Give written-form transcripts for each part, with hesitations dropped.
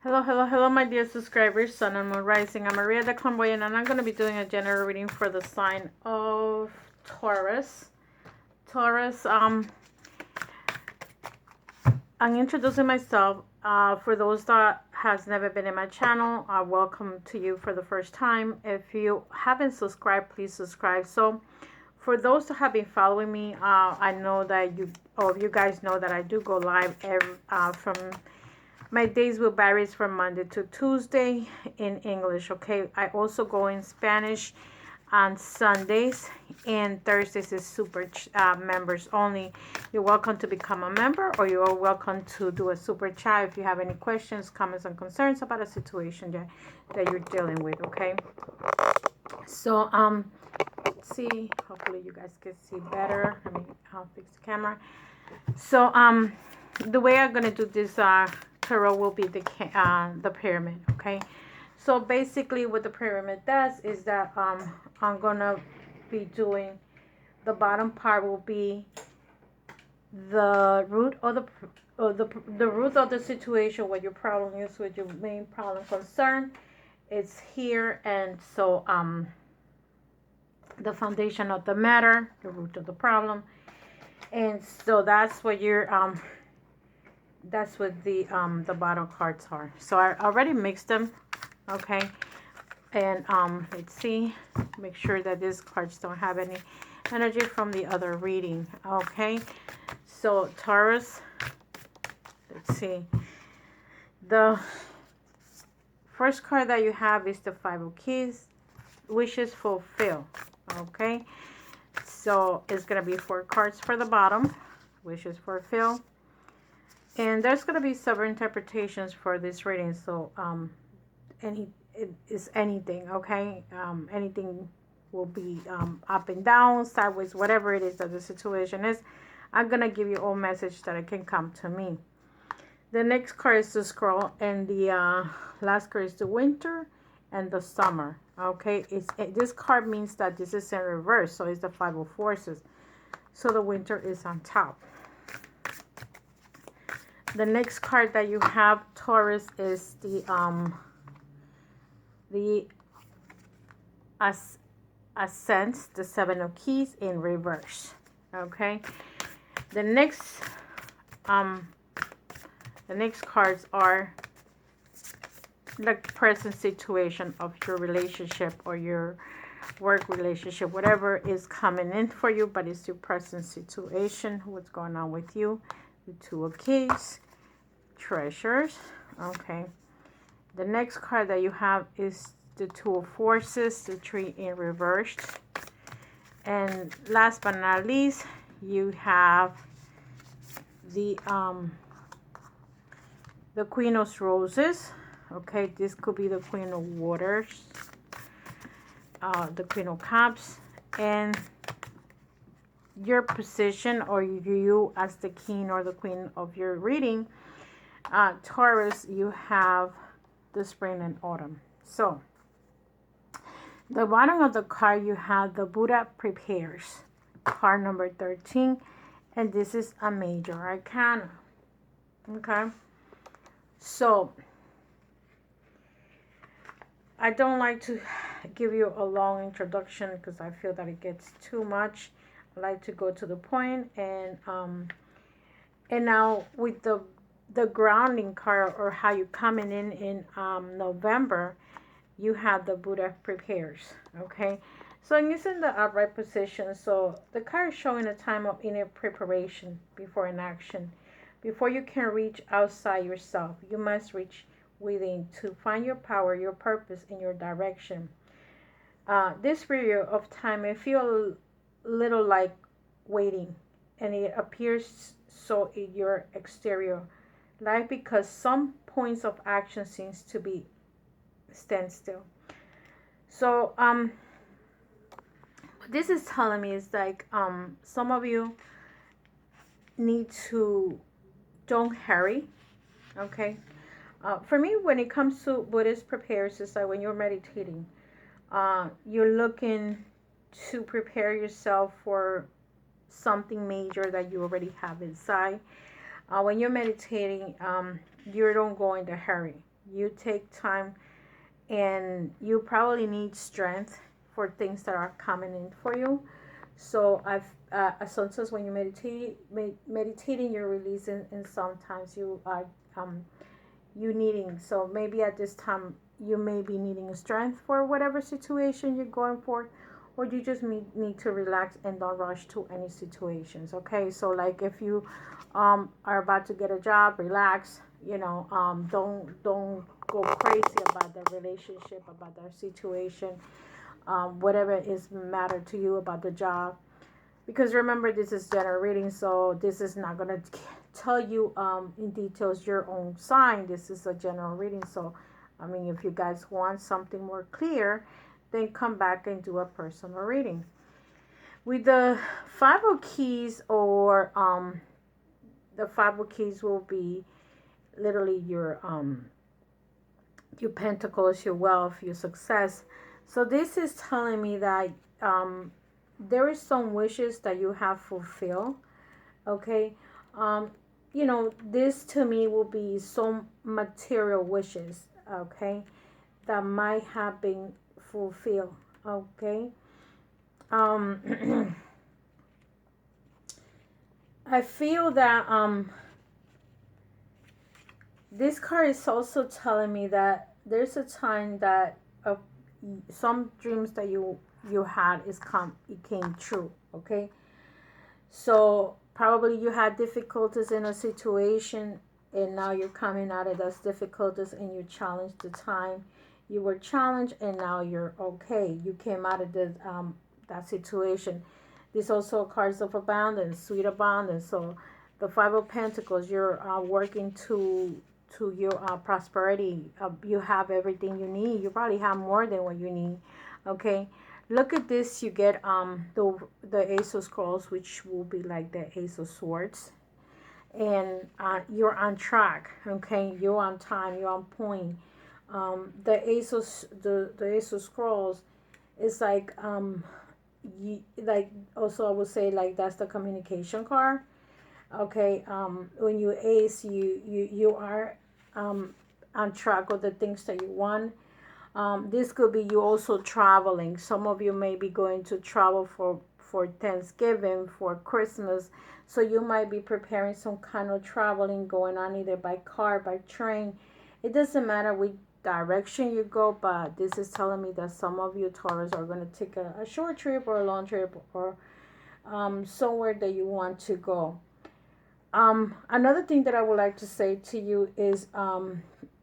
Hello, my dear subscribers, Sun and Moon Rising. I'm Maria the Clairvoyant, and I'm going to be doing a general reading for the sign of Taurus. I'm introducing myself. For those that has never been in my channel, welcome to you for the first time. If you haven't subscribed, please subscribe. So, for those that have been following me, I know that you guys know that I do go live from. My days will vary from Monday to Tuesday in English, okay? I also go in Spanish on Sundays, and Thursdays is super members only. You're welcome to become a member, or you are welcome to do a super chat if you have any questions, comments, and concerns about a situation that you're dealing with, okay? So, let's see. Hopefully you guys can see better. I'll fix the camera. So, the way I'm gonna do this tarot will be the pyramid, okay? So basically what the pyramid does is that I'm gonna be doing, the bottom part will be the root of the root of the situation, what your problem is, what your main problem concern is here. And so the foundation of the matter, the root of the problem. And so that's what you're that's what the bottom cards are. So I already mixed them, okay? And let's see, make sure that these cards don't have any energy from the other reading, okay? So Taurus, let's see, the first card that you have is the Five of Keys, wishes fulfill, okay? So it's gonna be 4 cards for the bottom, wishes fulfill. And there's going to be several interpretations for this reading. So it is anything, okay? Anything will be up and down, sideways, whatever it is that the situation is. I'm going to give you all message that it can come to me. The next card is the scroll, and the last card is the winter and the summer, okay? This card means that this is in reverse, so it's the Five of Forces. So the winter is on top. The next card that you have, Taurus, is the Ascents, the Seven of Keys in reverse. Okay. The next cards are the present situation of your relationship or your work relationship, whatever is coming in for you, but it's your present situation, what's going on with you. The Two of Keys, Treasures, okay. The next card that you have is the Two of Forces, the Tree in reversed. And last but not least, you have the Queen of Roses, okay. This could be the Queen of Waters, the Queen of Cups, and your position, or you as the king or the queen of your reading, Taurus, you have the spring and autumn. So the bottom of the card, you have the Buddha prepares, card number 13, and this is a major arcana, okay? So I don't like to give you a long introduction because I feel that it gets too much. I like to go to the point. And now with the grounding card, or how you coming in November, you have the Buddha prepares, okay? So it's in the upright position. So the card is showing a time of inner preparation before an action. Before you can reach outside yourself, you must reach within to find your power, your purpose, and your direction. This period of time may feel little like waiting, and it appears so in your exterior life, because some points of action seems to be standstill. So what this is telling me is like some of you need to don't hurry, okay? For me, when it comes to Buddhist prepares, it's like when you're meditating, you're looking to prepare yourself for something major that you already have inside. When you're meditating, you don't go in a hurry. You take time, and you probably need strength for things that are coming in for you. So sometimes when you meditating, you're releasing, and sometimes you are you needing. So maybe at this time you may be needing strength for whatever situation you're going for, or you just need to relax and don't rush to any situations. Okay, so like if you are about to get a job, relax. Don't go crazy about the relationship, about the situation, whatever is matter to you about the job. Because remember, this is general reading, so this is not going to tell you in details your own sign. This is a general reading. So, I mean, if you guys want something more clear, then come back and do a personal reading. With the Five of Keys, or the Five of Keys will be literally your pentacles, your wealth, your success. So this is telling me that there is some wishes that you have fulfilled. Okay, this to me will be some material wishes. Okay, that might have been fulfilled. Okay, I feel that this card is also telling me that there's a time that some dreams that you had it came true. Okay, so probably you had difficulties in a situation, and now you're coming out of those difficulties, and you challenged the time you were challenged, and now you're okay. You came out of that situation. This also cards of abundance, sweet abundance. So the Five of Pentacles, you're working to your prosperity. You have everything you need. You probably have more than what you need. Okay, look at this. You get the Ace of Scrolls, which will be like the Ace of Swords, and you're on track. Okay, you're on time. You're on point. The Ace of Scrolls is like also I would say like that's the communication card. Okay, when you ace, you are on track with the things that you want. This could be you also traveling. Some of you may be going to travel for Thanksgiving, for Christmas. So you might be preparing some kind of traveling going on either by car, by train. It doesn't matter which direction you go, but this is telling me that some of you Taurus are going to take a short trip or a long trip, or somewhere that you want to go. Another thing that I would like to say to you is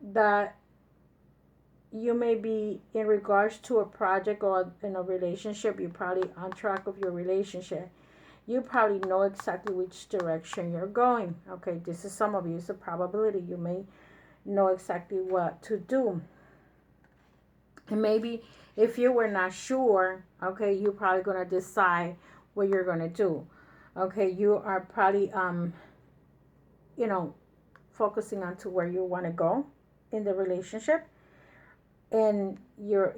that you may be in regards to a project or in a relationship. You're probably on track of your relationship. You probably know exactly which direction you're going. Okay, this is some of you. It's a probability. You may know exactly what to do. And maybe if you were not sure, okay, you're probably going to decide what you're going to do. Okay, you are probably focusing on to where you want to go in the relationship, and you're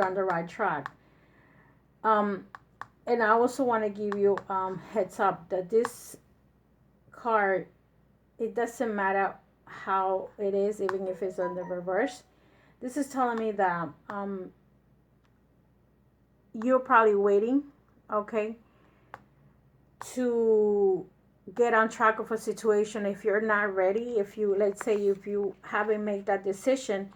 on the right track. And I also want to give you heads up that this card, it doesn't matter how it is, even if it's on the reverse. This is telling me that you're probably waiting, okay, to get on track of a situation. If you're not ready, let's say if you haven't made that decision,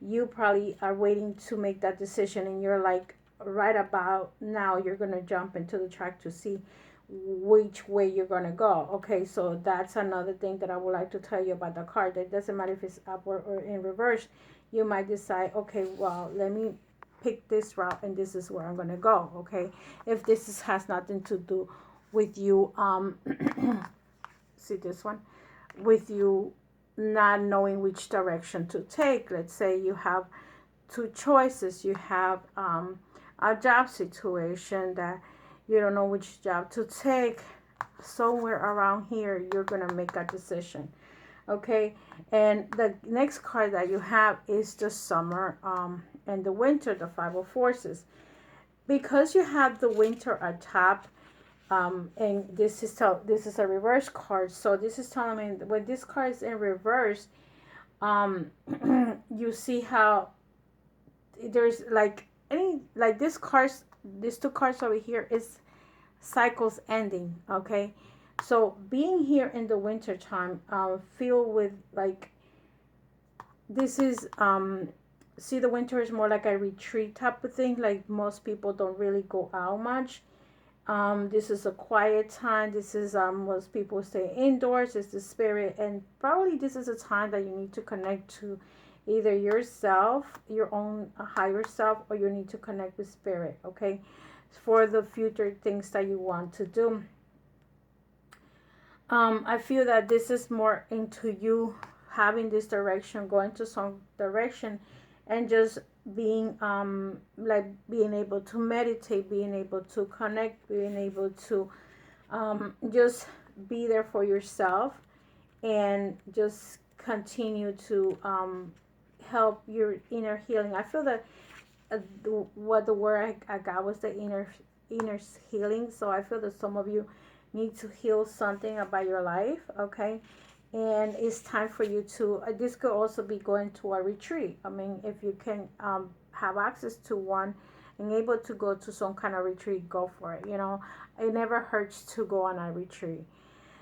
you probably are waiting to make that decision, and you're like right about now you're going to jump into the track to see which way you're going to go. Okay, so that's another thing that I would like to tell you about the card. It doesn't matter if it's upward or in reverse. You might decide, okay, well, let me pick this route, and this is where I'm going to go. Okay, if this has nothing to do with you see this one, with you not knowing which direction to take. Let's say you have two choices. You have a job situation that you don't know which job to take. Somewhere around here you're going to make a decision. Okay, and the next card that you have is the summer and the winter, the Five of Forces. Because you have the winter at top, and this is a reverse card. So this is telling me when this card is in reverse, um you see how there's like any like this cards, these two cards over here is cycles ending. Okay, so being here in the winter time, feel with like this is see, the winter is more like a retreat type of thing. Like most people don't really go out much. This is a quiet time. This is most people stay indoors. It's the spirit, and probably this is a time that you need to connect to either yourself, your own higher self, or you need to connect with spirit. Okay, for the future things that you want to do. I feel that this is more into you having this direction, going to some direction, and just being like being able to meditate, being able to connect, being able to just be there for yourself, and just continue to help your inner healing. I feel that what the word I got was the inner healing. So I feel that some of you need to heal something about your life. Okay, and it's time for you to this could also be going to a retreat. I mean, if you can have access to one and able to go to some kind of retreat, go for it. You know, it never hurts to go on a retreat.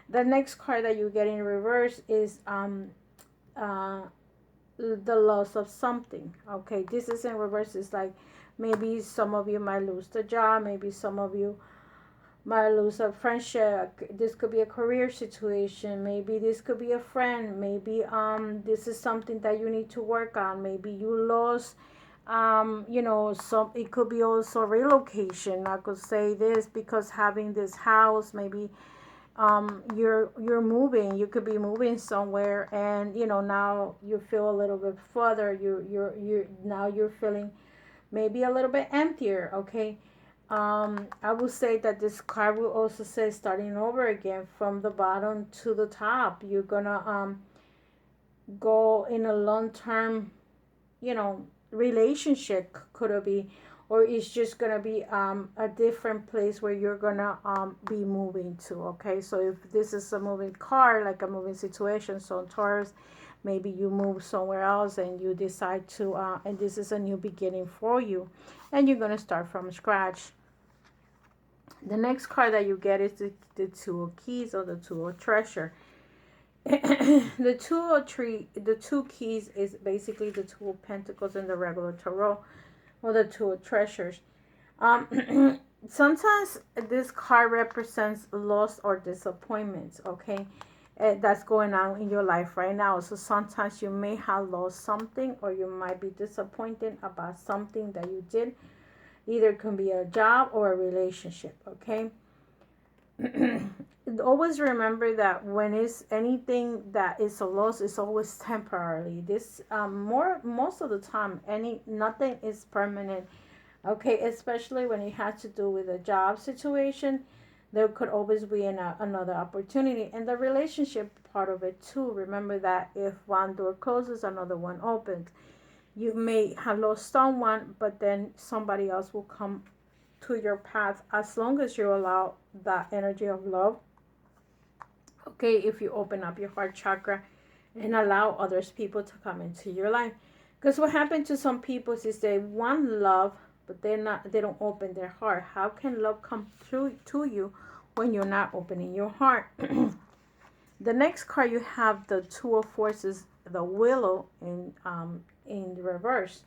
The next card that you get in reverse is uh the loss of something. Okay, this is in reverse. It's like maybe some of you might lose the job, maybe some of you might lose a friendship. This could be a career situation, maybe this could be a friend, maybe this is something that you need to work on. Maybe you lost you know, some, it could be also relocation. I could say this because having this house, maybe you're moving, you could be moving somewhere, and you know, now you feel a little bit further, you now you're feeling maybe a little bit emptier. Okay, I will say that this card will also say starting over again from the bottom to the top. You're gonna go in a long term, you know, relationship. Could it be, or it's just gonna be a different place where you're gonna be moving to. Okay, so if this is a moving car, like a moving situation, so Taurus, maybe you move somewhere else and you decide to and this is a new beginning for you, and you're gonna start from scratch. The next card that you get is the two of keys, or the two of treasure. The two keys is basically the two of pentacles in the regular tarot, or the two of treasures. Sometimes this card represents loss or disappointments. Okay, that's going on in your life right now. So sometimes you may have lost something, or you might be disappointed about something that you did. Either can be a job or a relationship. Okay, always remember that when it's anything that is a loss, it's always temporarily. This most of the time, nothing is permanent. Okay, especially when it has to do with a job situation, there could always be another opportunity. And the relationship part of it too, remember that if one door closes, another one opens. You may have lost someone, but then somebody else will come to your path, as long as you allow that energy of love. Okay, if you open up your heart chakra and allow others people to come into your life. Because what happened to some people is they want love, but they don't open their heart. How can love come through to you when you're not opening your heart? The next card you have the two of forces, the willow in reverse.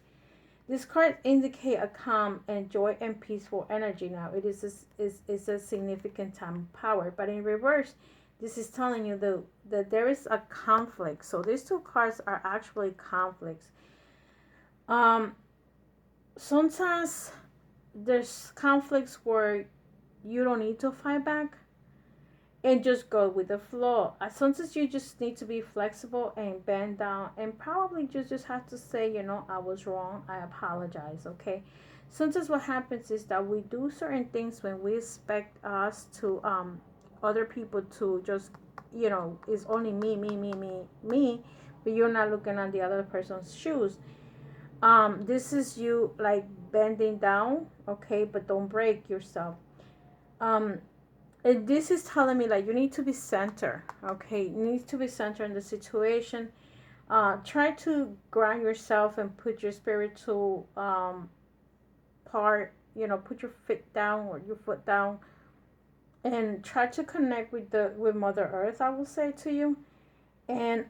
This card indicate a calm and joy and peaceful energy. Now it is a significant time of power, but in reverse, this is telling you that there is a conflict. So these two cards are actually conflicts. Sometimes there's conflicts where you don't need to fight back and just go with the flow. Sometimes you just need to be flexible and bend down, and probably just have to say, you know, I was wrong, I apologize. Okay, sometimes what happens is that we do certain things when we expect us to other people to just, you know, it's only me, but you're not looking on the other person's shoes. This is you like bending down. Okay, but don't break yourself. um this is telling me like you need to be centered. Okay, you need to be centered in the situation. Try to ground yourself and put your spiritual part, put your feet down or your foot down, and try to connect with the with Mother Earth, I will say to you. And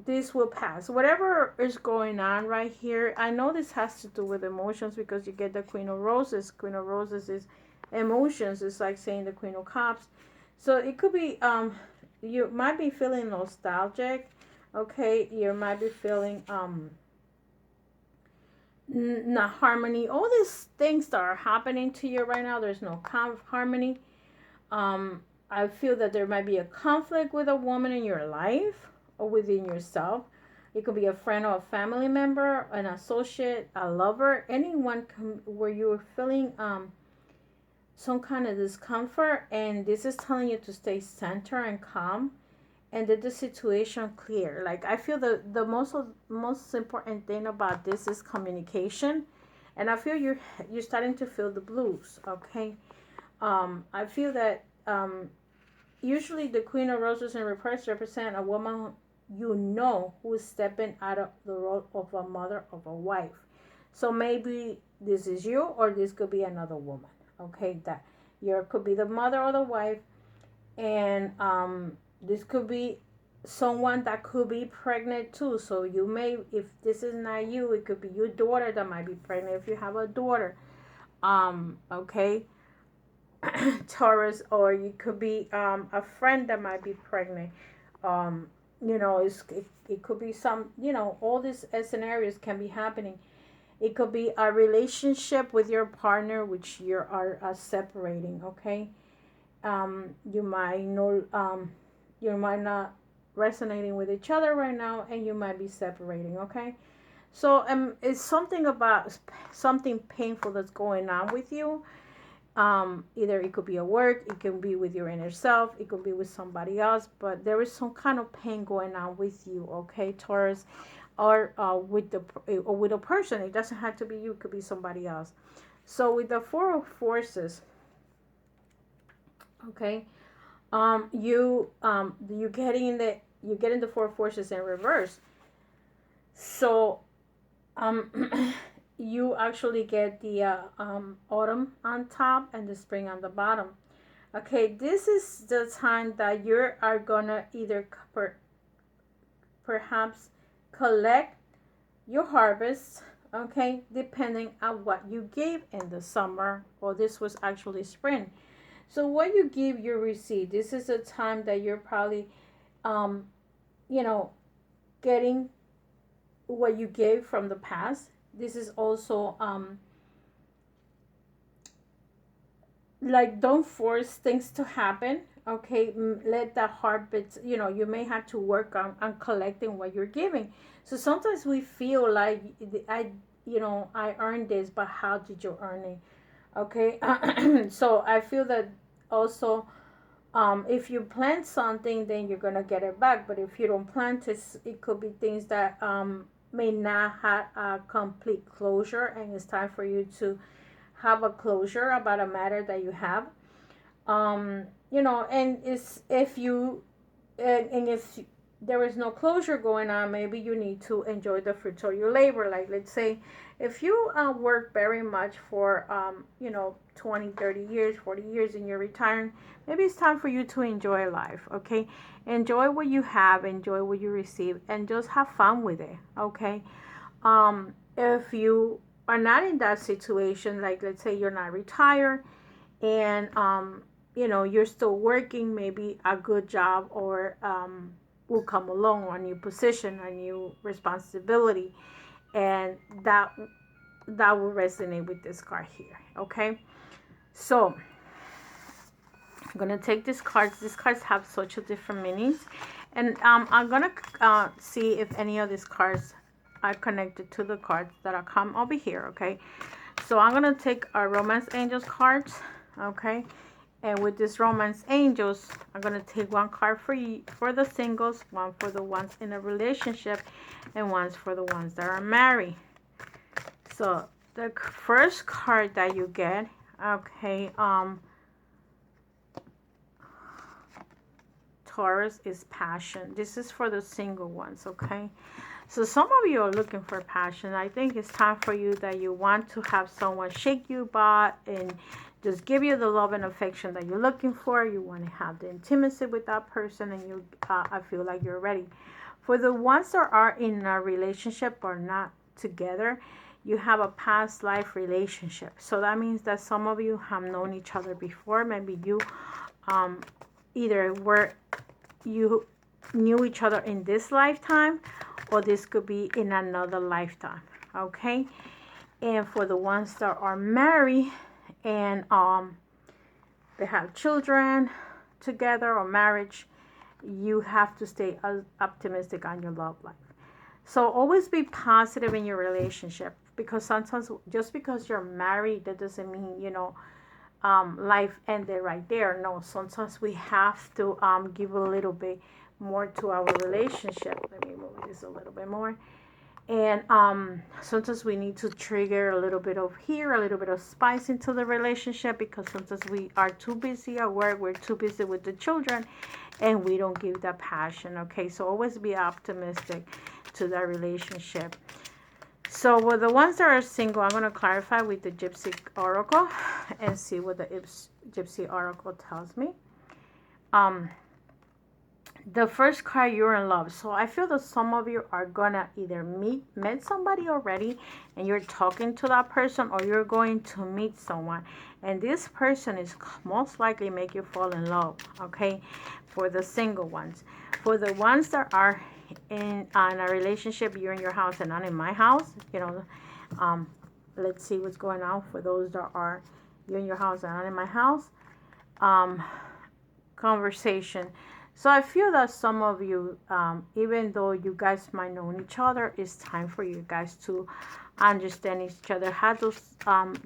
this will pass, whatever is going on right here. I know this has to do with emotions, because you get the Queen of Roses. Queen of Roses is emotions. It's like saying the Queen of Cups. So it could be, you might be feeling nostalgic. Okay, you might be feeling not harmony. All these things that are happening to you right now, there's no harmony. I feel that there might be a conflict with a woman in your life or within yourself. It could be a friend or a family member, an associate, a lover, anyone where you're feeling some kind of discomfort, and this is telling you to stay centered and calm and that the situation clear. Like, I feel the most important thing about this is communication, and I feel you're starting to feel the blues. Okay, I feel that usually the Queen of Roses in reverse represent a woman who is stepping out of the role of a mother, of a wife. So maybe this is you, or this could be another woman. Okay, that you could be the mother or the wife, and this could be someone that could be pregnant too. So you may, if this is not you, it could be your daughter that might be pregnant if you have a daughter. Okay, Taurus, or it could be a friend that might be pregnant. It could be some, all these scenarios can be happening. It could be a relationship with your partner which you are separating. Okay, you might know, you might not resonating with each other right now, and you might be separating. Okay, so it's something about something painful that's going on with you. Either it could be at work, it can be with your inner self, it could be with somebody else, but there is some kind of pain going on with you. Okay, Taurus, or with a person. It doesn't have to be you, it could be somebody else. So with the Four of Forces, okay, you getting the Four of Forces in reverse. So you actually get the autumn on top and the spring on the bottom. Okay, this is the time that you are gonna either perhaps collect your harvest. Okay, depending on what you gave in the summer, or this was actually spring. So what you give, you receive. This is a time that you're probably um you know getting what you gave from the past. This is also like, don't force things to happen. Okay, let the heart bit, you may have to work on collecting what you're giving. So sometimes we feel like, I earned this, but how did you earn it? Okay. So I feel that also, if you plant something, then you're gonna get it back. But if you don't plant it, it could be things that may not have a complete closure, and it's time for you to have a closure about a matter that you have. And it's if you and if there is no closure going on, maybe you need to enjoy the fruits of your labor. Like, let's say if you work very much for 20, 30 years, 40 years, and you're retiring, maybe it's time for you to enjoy life. Okay, enjoy what you have, enjoy what you receive, and just have fun with it. Okay. If you are not in that situation, like, let's say you're not retired, and you're still working, maybe a good job or will come along, or a new position, a new responsibility, and that will resonate with this card here. Okay, so I'm gonna take these cards. These cards have such a different meanings, and I'm gonna see if any of these cards are connected to the cards that are come over here. Okay, so I'm gonna take our Romance Angels cards. Okay, and with this Romance Angels, I'm gonna take one card for you, for the singles, one for the ones in a relationship, and one's for the ones that are married. So the first card that you get, okay, Taurus, is passion. This is for the single ones, okay? So some of you are looking for passion. I think it's time for you that you want to have someone shake your butt and just give you the love and affection that you're looking for. You want to have the intimacy with that person, and you, I feel like you're ready. For the ones that are in a relationship or not together, you have a past life relationship. So that means that some of you have known each other before. Maybe you either you knew each other in this lifetime, or this could be in another lifetime, okay? And for the ones that are married and they have children together or marriage, you have to stay optimistic on your love life. So always be positive in your relationship, because sometimes just because you're married, that doesn't mean, you know, life ended right there. No, sometimes we have to give a little bit more to our relationship. Let me move this a little bit more. And sometimes we need to trigger a little bit of here, a little bit of spice into the relationship, because sometimes we are too busy at work, we're too busy with the children, and we don't give that passion, okay? So always be optimistic to that relationship. So with the ones that are single, I'm going to clarify with the Gypsy Oracle and see what the Gypsy Oracle tells me. The first card, you're in love. So I feel that some of you are gonna either met somebody already and you're talking to that person, or you're going to meet someone, and this person is most likely make you fall in love, okay? For the single ones. For the ones that are in a relationship, you're in your house and not in my house, you know, let's see what's going on for those that are you're in your house and not in my house. Conversation. So I feel that some of you, even though you guys might know each other, it's time for you guys to understand each other, how to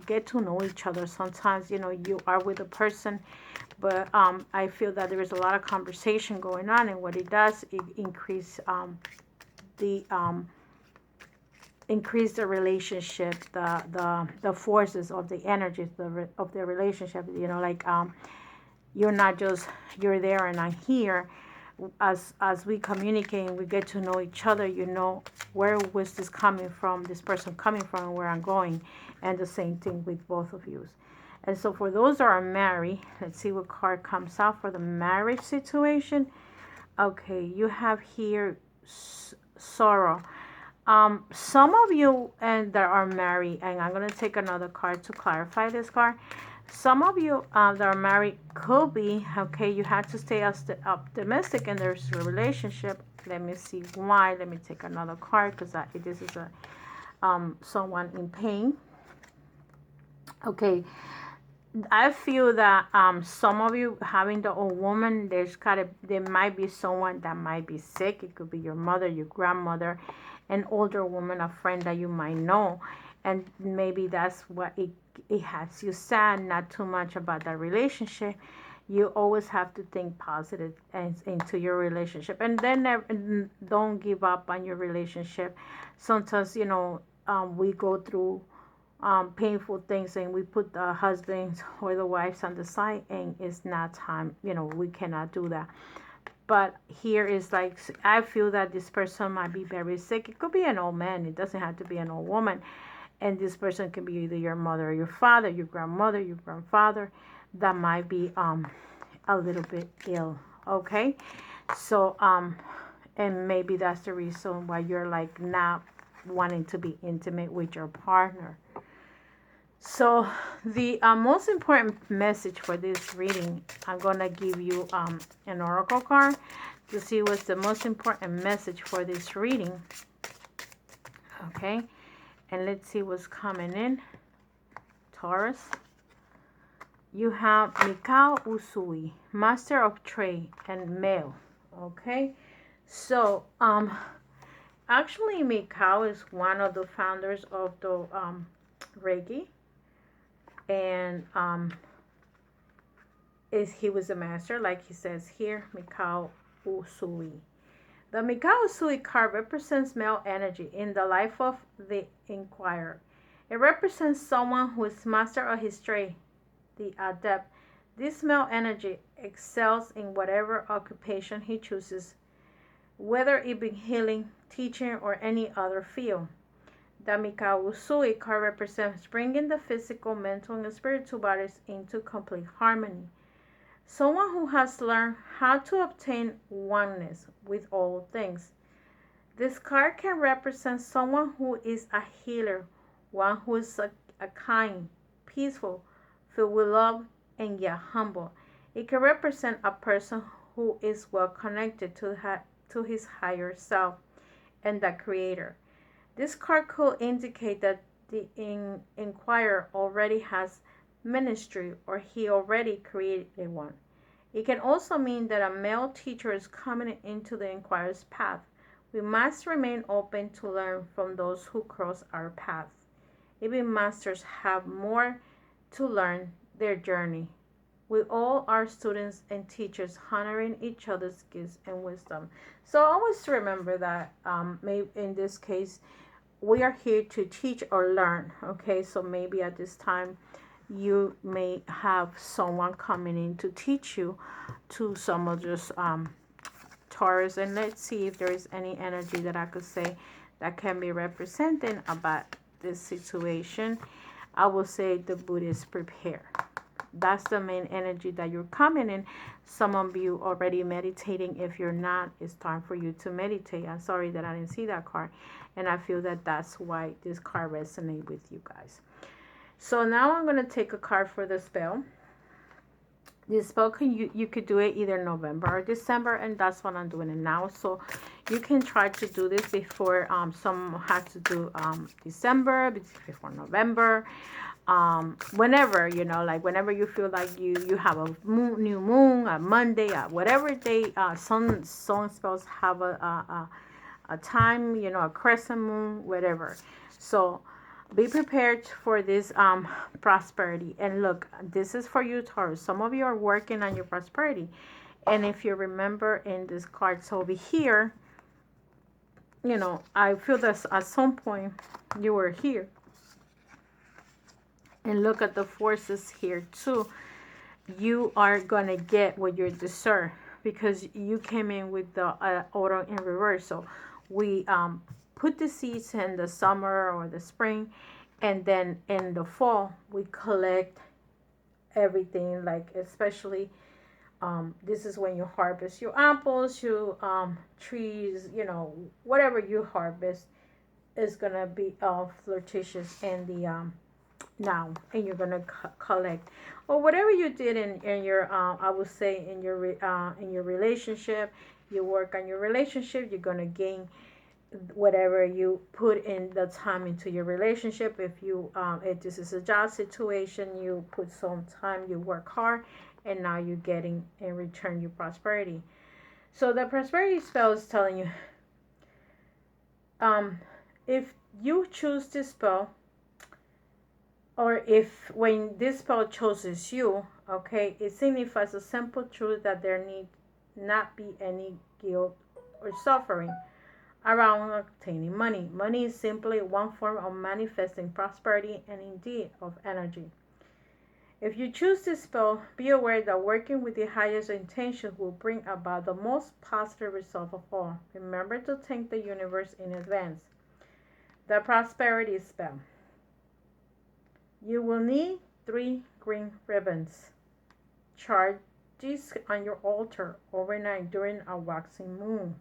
get to know each other. Sometimes, you know, you are with a person, but I feel that there is a lot of conversation going on, and what it does, it increase the relationship, the forces of the energies of the relationship. You know, like you're not just you're there and I'm here. As we communicate and we get to know each other, you know, where was this coming from, this person coming from, and where I'm going, and the same thing with both of you. And so for those that are married, let's see what card comes out for the marriage situation. Okay, you have here sorrow. Some of you and that are married, and I'm going to take another card to clarify this card. Some of you that are married could be, okay, you have to stay optimistic in there's a relationship. Let me see why. Let me take another card, because this is a someone in pain. Okay, I feel that some of you having the old woman, there might be someone that might be sick. It could be your mother, your grandmother, an older woman, a friend that you might know, and maybe that's what it has you sad, not too much about that relationship. You always have to think positive into your relationship, and then don't give up on your relationship. Sometimes, you know, we go through painful things, and we put the husbands or the wives on the side, and it's not time. You know, we cannot do that. But here is like, I feel that this person might be very sick. It could be an old man. It doesn't have to be an old woman. And this person can be either your mother or your father, your grandmother, your grandfather, that might be a little bit ill, okay? So, and maybe that's the reason why you're like not wanting to be intimate with your partner. So the most important message for this reading, I'm going to give you an oracle card to see what's the most important message for this reading, okay? And let's see what's coming in. Taurus. You have Mikao Usui, Master of Trade, and male. Okay. So, actually, Mikao is one of the founders of the Reiki. And he was a master, like he says here, Mikao Usui. The Mikao Usui card represents male energy in the life of the inquirer. It represents someone who is master of his trade, the adept, This male energy excels in whatever occupation he chooses, whether it be healing, teaching, or any other field. The Mikao Usui card represents bringing the physical, mental, and spiritual bodies into complete harmony. Someone who has learned how to obtain oneness with all things. This card can represent someone who is a healer, one who is a kind, peaceful, filled with love, and yet humble. It can represent a person who is well connected to his higher self and the Creator. This card could indicate that the inquirer already has ministry or he already created one. It can also mean that a male teacher is coming into the inquirer's path. We must remain open to learn from those who cross our path. Even masters have more to learn their journey. We all are students and teachers, honoring each other's gifts and wisdom. So always remember that maybe in this case, we are here to teach or learn. Okay, so maybe at this time you may have someone coming in to teach you to some of this Taurus, and let's see if there is any energy that I could say that can be representing about this situation. I will say the Buddhist prepare. That's the main energy that you're coming in. Some of you already meditating. If you're not, it's time for you to meditate. I'm sorry that I didn't see that card, and I feel that that's why this card resonates with you guys. So now I'm going to take a card for the spell. This spell you could do it either November or December, and that's what I'm doing it now. So you can try to do this before some has to do December, before November, whenever, you know, like whenever you feel like you have a new moon, a Monday, whatever day. Some spells have a time, you know, a crescent moon, whatever. So be prepared for this prosperity. And look, this is for you, Taurus. Some of you are working on your prosperity. And if you remember in this card over here, you know, I feel that at some point you were here. And look at the forces here too. You are going to get what you deserve because you came in with the autumn in reverse. So we put the seeds in the summer or the spring, and then in the fall we collect everything, like especially this is when you harvest your apples, your trees, you know, whatever you harvest is gonna be flirtatious in the now, and you're gonna collect, or whatever you did in your I would say in your relationship. You work on your relationship, you're gonna gain whatever you put in the time into your relationship. If this is a job situation, you put some time, you work hard, and now you're getting in return your prosperity. So the prosperity spell is telling you, if you choose this spell, or if when this spell chooses you, okay, it signifies a simple truth that there need not be any guilt or suffering around obtaining money. Money is simply one form of manifesting prosperity and indeed of energy. If you choose this spell, be aware that working with the highest intentions will bring about the most positive result of all. Remember to thank the universe in advance. The prosperity spell. You will need 3 green ribbons. Charge these on your altar overnight during a waxing moon.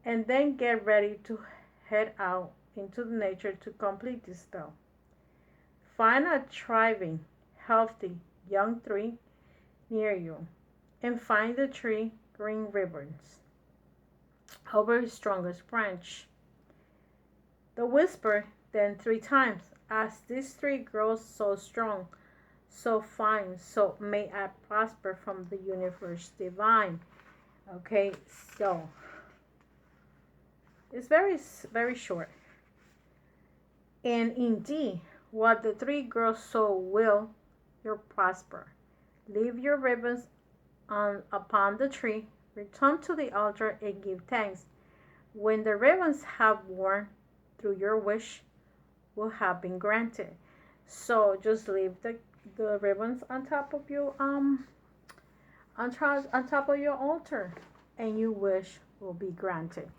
And then get ready to head out into the nature to complete this spell. Find a thriving, healthy, young tree near you and find the 3 green ribbons over its strongest branch. The whisper then 3 times, as this tree grows so strong, so fine, so may I prosper from the universe divine. Okay, so it's very, very short. And indeed, what the tree grows so will you prosper. Leave your ribbons upon the tree, return to the altar and give thanks. When the ribbons have worn through, your wish will have been granted. So just leave the the ribbons on top of your on top of your altar, and your wish will be granted.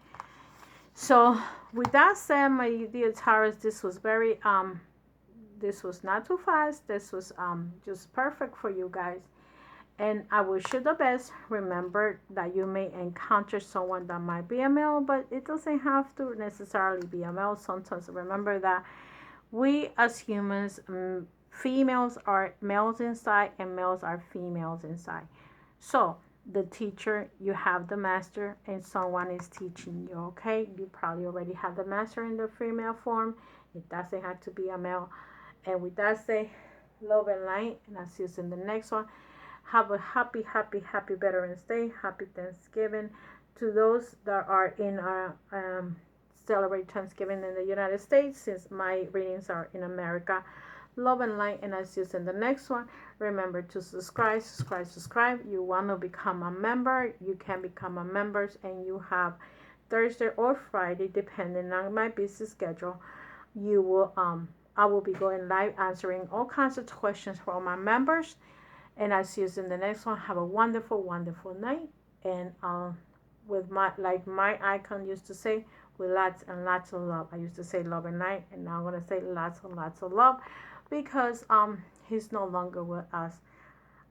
So with that said, my dear Taurus, this was not too fast. This was just perfect for you guys. And I wish you the best. Remember that you may encounter someone that might be a male, but it doesn't have to necessarily be a male. Sometimes remember that we as humans, females are males inside and males are females inside. So the teacher, you have the master, and someone is teaching you, okay? You probably already have the master in the female form. It doesn't have to be a male. And with that say, love and light, and I'll see you in the next one. Have a happy, happy, happy Veterans Day. Happy Thanksgiving to those that are in celebrate Thanksgiving in the United States, since my readings are in America. Love and light, and I'll see you in the next one. Remember to subscribe, subscribe, subscribe. You want to become a member, you can become a member, and you have Thursday or Friday, depending on my busy schedule. You will I will be going live answering all kinds of questions from my members. And I'll see you in the next one. Have a wonderful, wonderful night. And with my, like my icon used to say, with lots and lots of love. I used to say love and light, and now I'm gonna say lots and lots of love, because he's no longer with us.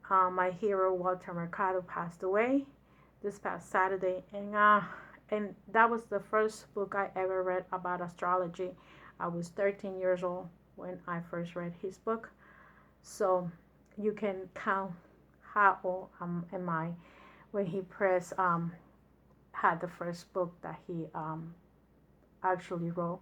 My hero Walter Mercado passed away this past Saturday, and that was the first book I ever read about astrology. I was 13 years old when I first read his book. So you can count how old am I when he had the first book that he actually wrote.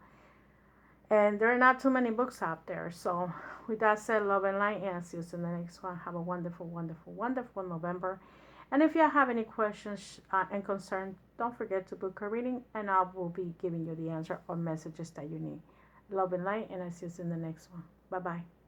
And there are not too many books out there. So with that said, love and light, and I'll see you in the next one. Have a wonderful, wonderful, wonderful November. And if you have any questions and concerns, don't forget to book a reading, and I will be giving you the answer or messages that you need. Love and light, and I'll see you in the next one. Bye-bye.